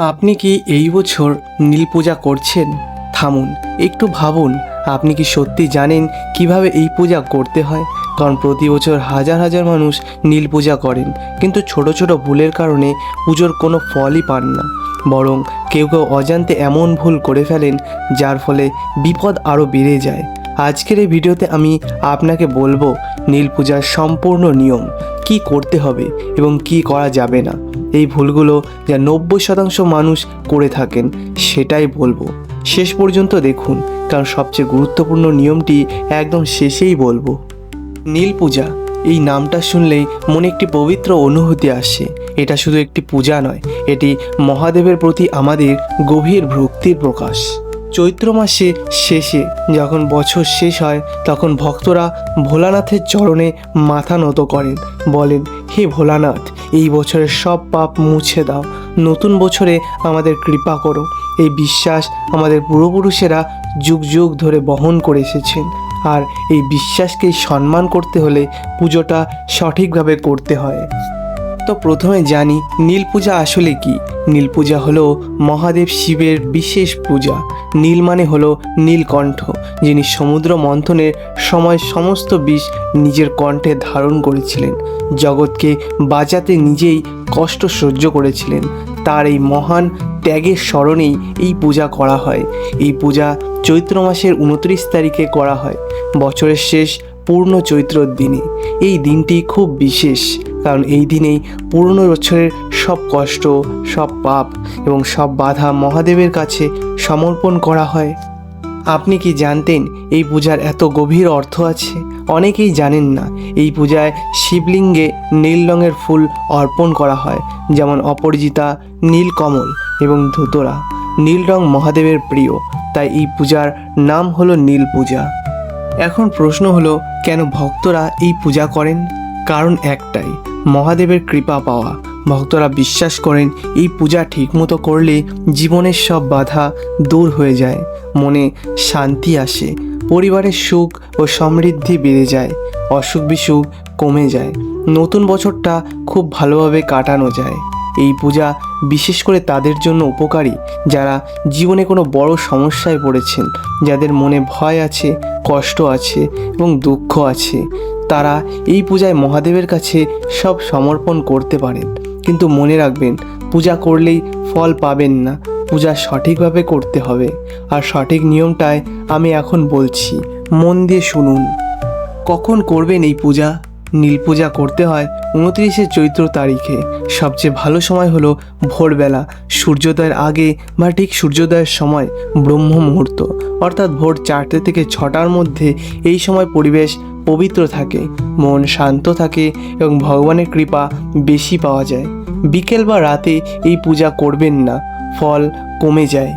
আপনি কি এই বছর নীল পূজা করছেন? থামুন, একটু ভাবুন। আপনি কি সত্যি জানেন কিভাবে এই পূজা করতে হয়? কারণ প্রতি বছর হাজার হাজার মানুষ নীল পূজা করেন, কিন্তু ছোট ছোট ভুলের কারণে পুজোর কোনো ফলই পান না। বরং কেউ কেউ অজান্তে এমন ভুল করে ফেলেন যার ফলে বিপদ আরও বেড়ে যায়। আজকের এই ভিডিওতে আমি আপনাকে বলবো নীল পূজার সম্পূর্ণ নিয়ম, কি করতে হবে এবং কি করা যাবে না। এই ভুলগুলো যা 90% মানুষ করে থাকেন সেটাই বলবো। শেষ পর্যন্ত দেখুন, কারণ সবচেয়ে গুরুত্বপূর্ণ নিয়মটি একদম শেষেই বলবো। নীল পূজা, এই নামটা শুনলেই মনে একটি পবিত্র অনুভূতি আসে। এটা শুধু একটি পূজা নয়, এটি মহাদেবের প্রতি আমাদের গভীর ভক্তির প্রকাশ। চৈত্র মাসে শেষে যখন বছর শেষ হয়, তখন ভক্তরা ভোলানাথের চরণে মাথা নত করেন, বলেন, হে ভোলানাথ, এই বছরের সব পাপ মুছে দাও, নতুন বছরে আমাদের কৃপা করো। এই বিশ্বাস আমাদের পূর্বপুরুষেরা যুগ যুগ ধরে বহন করে এসেছেন, আর এই বিশ্বাসকেই সম্মান করতে হলে পুজোটা সঠিকভাবে করতে হয়। তো প্রথমে জানি নীল পূজা আসলে কি। নীল পূজা হলো মহাদেব শিবের বিশেষ পূজা। নীল মানে হলো নীলকণ্ঠ, যিনি সমুদ্র মন্থনের সময় সমস্ত বিষ নিজের কণ্ঠে ধারণ করেছিলেন, জগৎকে বাঁচাতে নিজেই কষ্ট সহ্য করেছিলেন। তার এই মহান ত্যাগের স্মরণেই এই পূজা করা হয়। এই পূজা চৈত্র মাসের 29 তারিখে করা হয়, বছরের শেষ পূর্ণ চৈত্রর দিনে। এই দিনটি খুব বিশেষ, কারণ এই দিনেই পুরনো বছরের সব কষ্ট, সব পাপ এবং সব বাধা মহাদেবের কাছে সমর্পণ করা হয়। আপনি কি জানতেন এই পূজার এত গভীর অর্থ আছে? অনেকেই জানেন না। এই পূজায় শিবলিঙ্গে নীল রঙের ফুল অর্পণ করা হয়, যেমন অপরাজিতা, নীলকমল এবং ধুতরা। নীল রং মহাদেবের প্রিয়, তাই এই পূজার নাম হলো নীল পূজা। এখন প্রশ্ন হলো, কেন ভক্তরা এই পূজা করেন? কারণ একটাই, মহাদেবের কৃপা পাওয়া। ভক্তরা বিশ্বাস করেন এই পূজা ঠিকমতো করলে জীবনের সব বাধা দূর হয়ে যায়, মনে শান্তি আসে, পরিবারের সুখ ও সমৃদ্ধি বেড়ে যায়, অসুখ বিসুখ কমে যায়, নতুন বছরটা খুব ভালোভাবে কাটানো যায়। এই পূজা বিশেষ করে তাদের জন্য উপকারী যারা জীবনে কোনো বড় সমস্যায় পড়েছেন, যাদের মনে ভয় আছে, কষ্ট আছে এবং দুঃখ আছে। তারা এই পূজায় মহাদেবের কাছে সব সমর্পণ করতে পারেন। কিন্তু মনে রাখবেন, পূজা করলেই ফল পাবেন না, পূজা সঠিকভাবে করতে হবে। আর সঠিক নিয়মটাই আমি এখন বলছি, মন দিয়ে শুনুন। কখন করবেন এই পূজা? নীল পূজা করতে হয় 29শে চৈত্র তারিখে। সবচেয়ে ভালো সময় হলো ভোরবেলা, সূর্যোদয়ের আগে বা ঠিক সূর্যোদয়ের সময় ব্রহ্ম মুহূর্ত, অর্থাৎ ভোর 4টে থেকে 6টার মধ্যে। এই সময় পরিবেশ পবিত্র থাকে, মন শান্ত থাকে এবং ভগবানের কৃপা বেশি পাওয়া যায়। বিকেল বা রাতে এই পূজা করবেন না, ফল কমে যায়।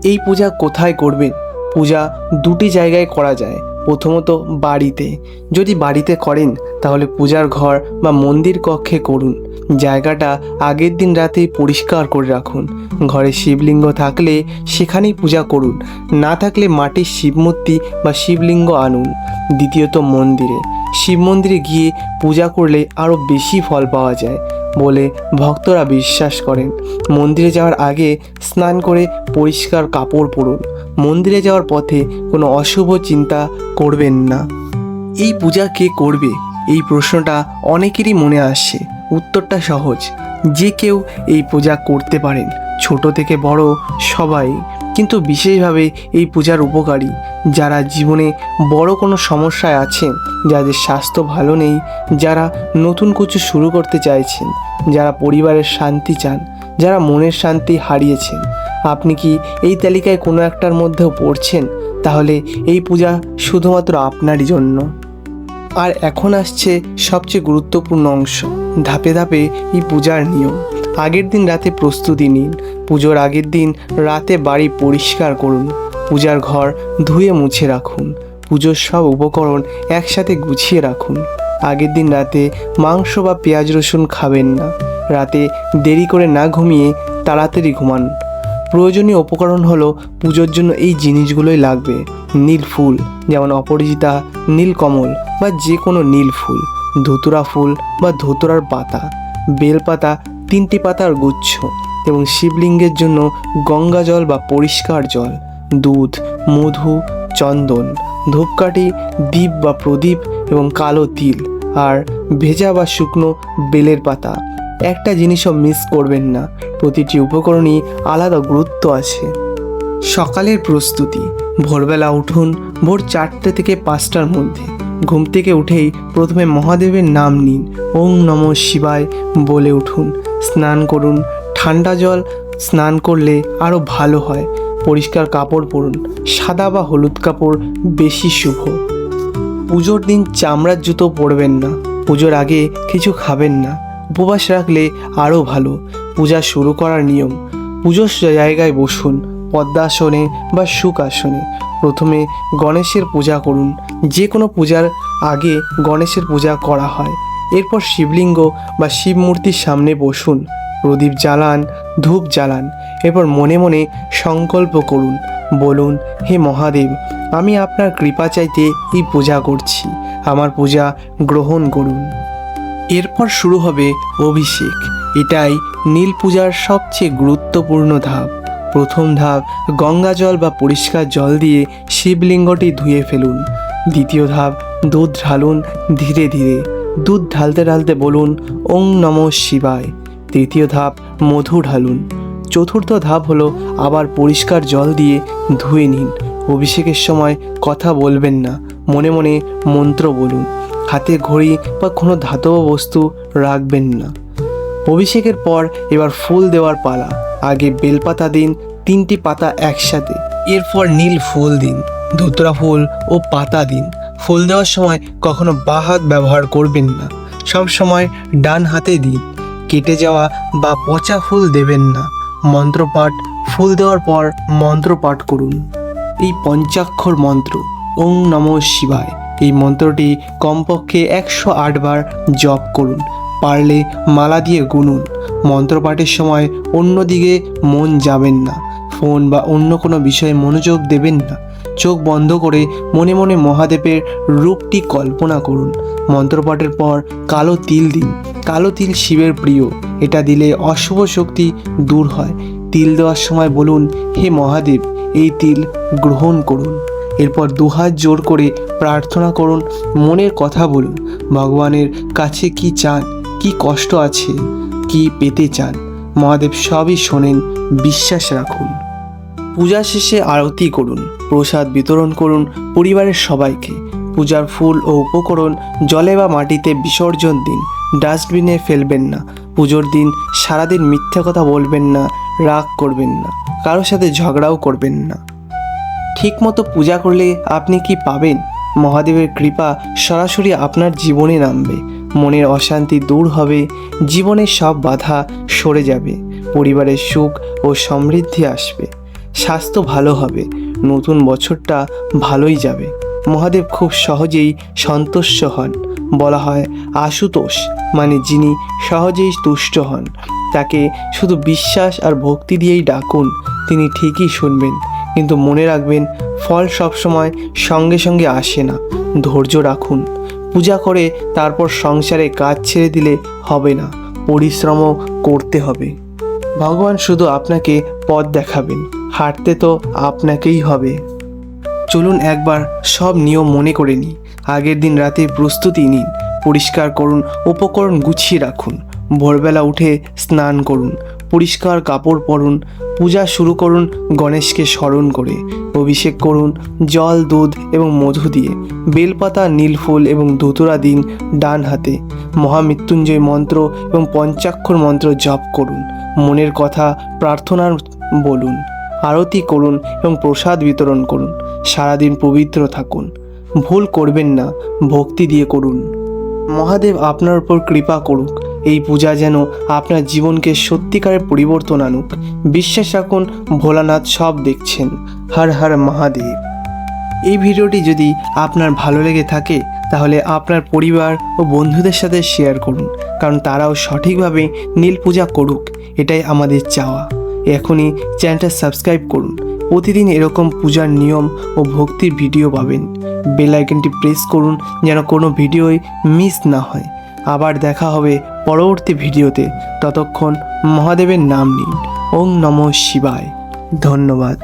এই পূজা কোথায় করবেন? পূজা দুটি জায়গায় করা যায়। প্রথমত বাড়িতে। যদি বাড়িতে করেন তাহলে পূজার ঘর বা মন্দির কক্ষে করুন। জায়গাটা আগের দিন রাতেই পরিষ্কার করে রাখুন। ঘরে শিবলিঙ্গ থাকলে সেখানেই পূজা করুন, না থাকলে মাটির শিবমূর্তি বা শিবলিঙ্গ আনুন। দ্বিতীয়ত মন্দিরে। শিব মন্দিরে গিয়ে পূজা করলে আরও বেশি ফল পাওয়া যায় বলে ভক্তরা বিশ্বাস করেন। মন্দিরে যাওয়ার আগে স্নান করে পরিষ্কার কাপড় পরুন। মন্দিরে যাওয়ার পথে কোনো অশুভ চিন্তা করবেন না। এই পূজা কে করবে? এই প্রশ্নটা অনেকেরই মনে আসে। উত্তরটা সহজ, যে কেউ এই পূজা করতে পারেন, ছোট থেকে বড় সবাই। কিন্তু বিশেষভাবে এই পূজার উপকারী যারা জীবনে বড় কোনো সমস্যায় আছেন, যাদের স্বাস্থ্য ভালো নেই, যারা নতুন কিছু শুরু করতে চাইছেন, যারা পরিবারের শান্তি চান, যারা মনের শান্তি হারিয়েছেন। আপনি কি এই তালিকায় কোনো একটার মধ্যেও পড়ছেন? তাহলে এই পূজা শুধুমাত্র আপনারই জন্য। আর এখন আসছে সবচেয়ে গুরুত্বপূর্ণ অংশ, ধাপে ধাপে এই পূজার নিয়ম। আগের দিন রাতে প্রস্তুতি নিন। পুজোর আগের দিন রাতে বাড়ি পরিষ্কার করুন। পূজার ঘর ধুয়ে মুছে রাখুন। পুজোর সব উপকরণ একসাথে গুছিয়ে রাখুন। আগের দিন রাতে মাংস বা পেঁয়াজ রসুন খাবেন না। রাতে দেরি করে না ঘুমিয়ে তাড়াতাড়ি ঘুমান। প্রয়োজনীয় উপকরণ হলো, পুজোর জন্য এই জিনিসগুলোই লাগবে। নীল ফুল, যেমন অপরাজিতা, নীলকমল বা যে কোনো নীল ফুল, ধুতুরা ফুল বা ধুতুরার পাতা, বেলপাতা 3টি পাতার গুচ্ছ, এবং শিবলিঙ্গের জন্য গঙ্গা জল বা পরিষ্কার জল, দুধ, মধু, চন্দন, ধূপকাঠি, দীপ বা প্রদীপ এবং কালো তিল আর ভেজা বা শুকনো বেলের পাতা। একটা জিনিসও মিস করবেন না, প্রতিটি উপকরণই আলাদা গুরুত্ব আছে। সকালের প্রস্তুতি। ভোরবেলা উঠুন ভোর 4টে থেকে 5টার মধ্যে। ঘুম থেকে উঠেই প্রথমে মহাদেবের নাম নিন, ওং নমঃ শিবায় বলে উঠুন। স্নান করুন, ঠান্ডা জল স্নান করলে আরও ভালো হয়। পরিষ্কার কাপড় পরুন, সাদা বা হলুদ কাপড় বেশি শুভ। পুজোর দিন চামড়ার জুতো পরবেন না। পুজোর আগে কিছু খাবেন না, উপবাস রাখলে আরও ভালো। পূজা শুরু করার নিয়ম। পুজোর জায়গায় বসুন, পদ্মাসনে বা সুখাসনে। প্রথমে গণেশের পূজা করুন। যে কোনো পূজার আগে গণেশের পূজা করা হয়। এরপর শিবলিঙ্গ বা শিব মূর্তির সামনে বসুন, প্রদীপ জ্বালান, ধূপ জ্বালান। এরপর মনে মনে সংকল্প করুন, বলুন, হে মহাদেব, আমি আপনার কৃপা চাইতে এই পূজা করছি, আমার পূজা গ্রহণ করুন। এরপর শুরু হবে অভিষেক। এটাই নীল পূজার সবচেয়ে গুরুত্বপূর্ণ ধাপ। প্রথম ধাপ, গঙ্গা জল বা পরিষ্কার জল দিয়ে শিবলিঙ্গটি ধুয়ে ফেলুন। দ্বিতীয় ধাপ, দুধ ঢালুন ধীরে ধীরে। দুধ ঢালতে ঢালতে বলুন, ওং নমঃ শিবায়। তৃতীয় ধাপ, মধু ঢালুন। চতুর্থ ধাপ হলো আবার পরিষ্কার জল দিয়ে ধুয়ে নিন। অভিষেকের সময় কথা বলবেন না, মনে মনে মন্ত্র বলুন। হাতে ঘড়ি বা কোনো ধাতব বস্তু রাখবেন না। অভিষেকের পর এবার ফুল দেওয়ার পালা। আগে বেলপাতা দিন 3টি পাতা একসাথে, এরপর নীল ফুল দিন, ধুতরা ফুল ও পাতা দিন। ফুল দেওয়ার সময় কখনো বাঁ হাত ব্যবহার করবেন না, সব সময় ডান হাতে দিন। কেটে যাওয়া বা পচা ফুল দেবেন না। মন্ত্রপাঠ। ফুল দেওয়ার পর মন্ত্রপাঠ করুন। এই পঞ্চাক্ষর মন্ত্র ওং নমঃ শিবায়, এই মন্ত্রটি কমপক্ষে 108 বার জপ করুন। পারলে মালা দিয়ে গুনুন। মন্ত্রপাঠের সময় অন্যদিকে মন যাবেন না। ফোন বা অন্য কোনো বিষয়ে মনোযোগ দেবেন না। চোখ বন্ধ করে মনে মনে মহাদেবের রূপটি কল্পনা করুন। মন্ত্রপাঠের পর কালো তিল দিন। কালো তিল শিবের প্রিয়, এটা দিলে অশুভ শক্তি দূর হয়। তিল দেওয়ার সময় বলুন, হে মহাদেব, এই তিল গ্রহণ করুন। এরপর দুহাত জোর করে প্রার্থনা করুন, মনের কথা বলুন। ভগবানের কাছে কি চান, কি কষ্ট আছে, কি পেতে চান, মহাদেব সবই শোনেন, বিশ্বাস রাখুন। পূজা শেষে আরতি করুন, প্রসাদ বিতরণ করুন পরিবারের সবাইকে। পূজার ফুল ও উপকরণ জলে বা মাটিতে বিসর্জন দিন, ডাস্টবিনে ফেলবেন না। পুজোর দিন সারাদিন মিথ্যা কথা বলবেন না, রাগ করবেন না, কারোর সাথে ঝগড়াও করবেন না। ঠিকমতো পূজা করলে আপনি কি পাবেন? মহাদেবের কৃপা সরাসরি আপনার জীবনে নামবে। মনের অশান্তি দূর হবে, জীবনের সব বাধা সরে যাবে, পরিবারের সুখ ও সমৃদ্ধি আসবে, স্বাস্থ্য ভালো হবে, নতুন বছরটা ভালোই যাবে। মহাদেব খুব সহজেই সন্তুষ্ট হন। বলা হয় আশুতোষ মানে যিনি সহজেই তুষ্ট হন। তাকে শুধু বিশ্বাস আর ভক্তি দিয়েই ডাকুন, তিনি ঠিকই শুনবেন। কিন্তু মনে রাখবেন, ফল সবসময় সঙ্গে সঙ্গে আসে না। ধৈর্য রাখুন। পূজা করে তারপর সংসারে কাজ ছেড়ে দিলে হবে না, পরিশ্রমও করতে হবে। ভগবান শুধু আপনাকে পথ দেখাবেন, হাঁটতে তো আপনাকেই হবে। চলুন একবার সব নিয়ম মনে করে নিই। আগের দিন রাতে প্রস্তুতি নিন, পরিষ্কার করুন, উপকরণ গুছিয়ে রাখুন। ভোরবেলা উঠে স্নান করুন, পরিষ্কার কাপড় পরুন। পূজা শুরু করুন গণেশকে স্মরণ করে। অভিষেক করুন জল, দুধ এবং মধু দিয়ে। বেলপাতা, নীলফুল এবং ধুতুরা দিন ডান হাতে। মহামৃত্যুঞ্জয় মন্ত্র এবং পঞ্চাক্ষর মন্ত্র জপ করুন। মনের কথা প্রার্থনার বলুন। আরতি করুন এবং প্রসাদ বিতরণ করুন। সারাদিন পবিত্র থাকুন। ভুল করবেন না, ভক্তি দিয়ে করুন। মহাদেব আপনার উপর কৃপা করুক। এই পূজা যেন আপনার জীবনকে সত্যিকারের পরিবর্তন আনুক। বিশ্বাস রাখুন, ভোলানাথ সব দেখছেন। হর হর মহাদেব। এই ভিডিওটি যদি আপনার ভালো লেগে থাকে তাহলে আপনার পরিবার ও বন্ধুদের সাথে শেয়ার করুন, কারণ তারাও সঠিকভাবে নীল পূজা করুক, এটাই আমাদের চাওয়া। এখনই চ্যানেলটা সাবস্ক্রাইব করুন। প্রতিদিন এরকম পূজার নিয়ম ও ভক্তির ভিডিও পাবেন। বেল আইকনটি প্রেস করুন যেন কোনো ভিডিওই মিস না হয়। আবার দেখা হবে পরবর্তী ভিডিওতে। ততক্ষণ মহাদেবের নাম নিন। ওং নমঃ শিবায়। ধন্যবাদ।